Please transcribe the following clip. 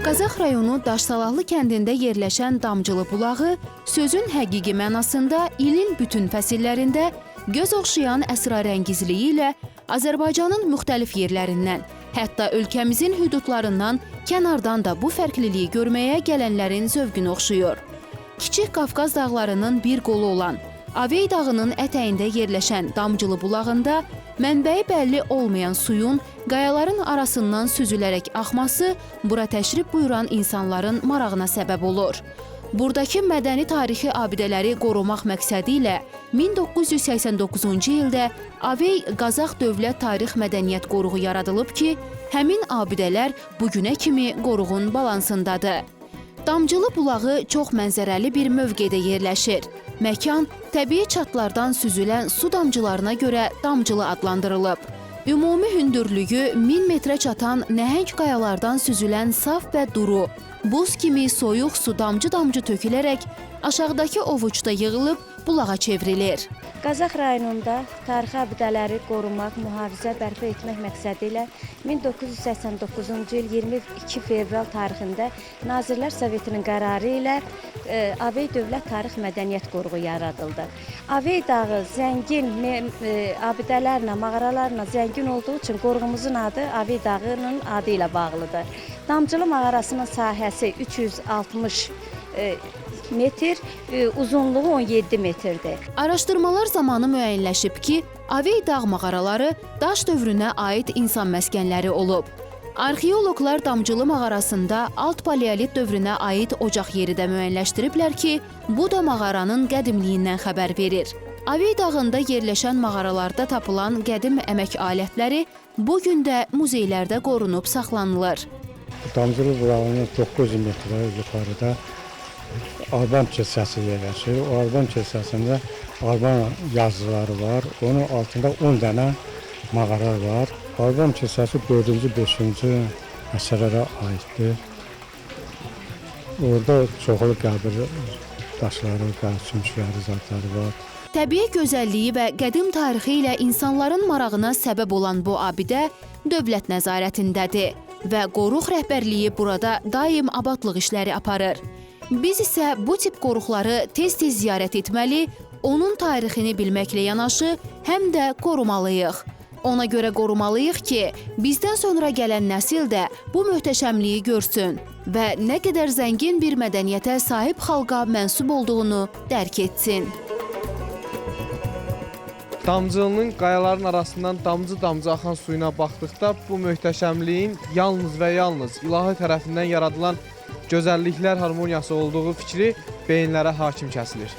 Qazax rayonu Daşsalahlı kəndində yerləşən Damcılı bulağı sözün həqiqi mənasında ilin bütün fəsillərində göz oxşayan əsrarəngizliyi ilə Azərbaycanın müxtəlif yerlərindən, hətta ölkəmizin hüdudlarından kənardan da bu fərqliliyi görməyə gələnlərin zövqünü oxşuyur. Kiçik Qafqaz dağlarının bir qolu olan Avey dağının ətəyində yerləşən Damcılı bulağında mənbəyi bəlli olmayan suyun qayaların arasından süzülərək axması bura təşrif buyuran insanların marağına səbəb olur. Buradakı mədəni tarixi abidələri qorumaq məqsədi ilə 1989-cu ildə Avey Qazax Dövlət Tarix Mədəniyyət Qoruğu yaradılıb ki, həmin abidələr bugünə kimi qoruğun balansındadır. Damcılı bulağı çox mənzərəli bir mövqedə yerləşir. Məkan təbii çatlardan süzülən su damcılarına görə Damcılı adlandırılıb. Ümumi hündürlüyü 1000 metrə çatan nəhəng qayalardan süzülən saf və duru, buz kimi soyuq su damcı-damcı tökülərək aşağıdakı ovuçda yığılıb bulağa çevrilir. Qazax rayonunda tarixi abidələri qorumaq, mühafizə bərpa etmək məqsədi ilə 1989-cu il 22 fevral tarixində Nazirlər Sovetinin qərarı ilə Avey Dövlət Tarix Mədəniyyət Qoruğu yaradıldı. Avey dağı zəngin abidələrlə, mağaralarla zəngin olduğu üçün qoruğumuzun adı Avey dağının adı ilə bağlıdır. Damcılı mağarasının sahəsi 360 metr, uzunluğu 17 metrdir. Araşdırmalar zamanı müəyyənləşib ki, Avey dağ mağaraları daş dövrünə aid insan məskənləri olub. Arxeoloqlar Damcılı mağarasında alt paleolit dövrünə aid ocaq yeri də müəyyənləşdiriblər ki, bu da mağaranın qədimliyindən xəbər verir. Avey dağında yerləşən mağaralarda tapılan qədim əmək alətləri bu gün də muzeylərdə qorunub saxlanılır. Damcılı bulağının 900 metrə yuxarıda Alban kilsəsi yerləşir. O Alban kilsəsində Alban yazıları var. Onun altında 10 dənə mağara var. Alban kilsəsi 4-cü, 5-ci əsrlərə aiddir. Orada çoxlu qəbir daşları, sümükləri, zatları var. Təbii gözəlliyi və qədim tarixi ilə insanların marağına səbəb olan bu abidə dövlət nəzarətindədir və qoruq rəhbərliyi burada daim abadlıq işləri aparır. Biz isə bu tip qoruqları tez-tez ziyarət etməli, onun tarixini bilməklə yanaşı, həm də qorumalıyıq. Ona görə qorumalıyıq ki, bizdən sonra gələn nəsil də bu möhtəşəmliyi görsün və nə qədər zəngin bir mədəniyyətə sahib xalqa mənsub olduğunu dərk etsin. Damcılının qayaların arasından damcı-damcı axan suyuna baxdıqda bu möhtəşəmliyin yalnız və yalnız ilahi tərəfindən yaradılan gözəlliklər harmoniyası olduğu fikri beyinlərə hakim kəsilir.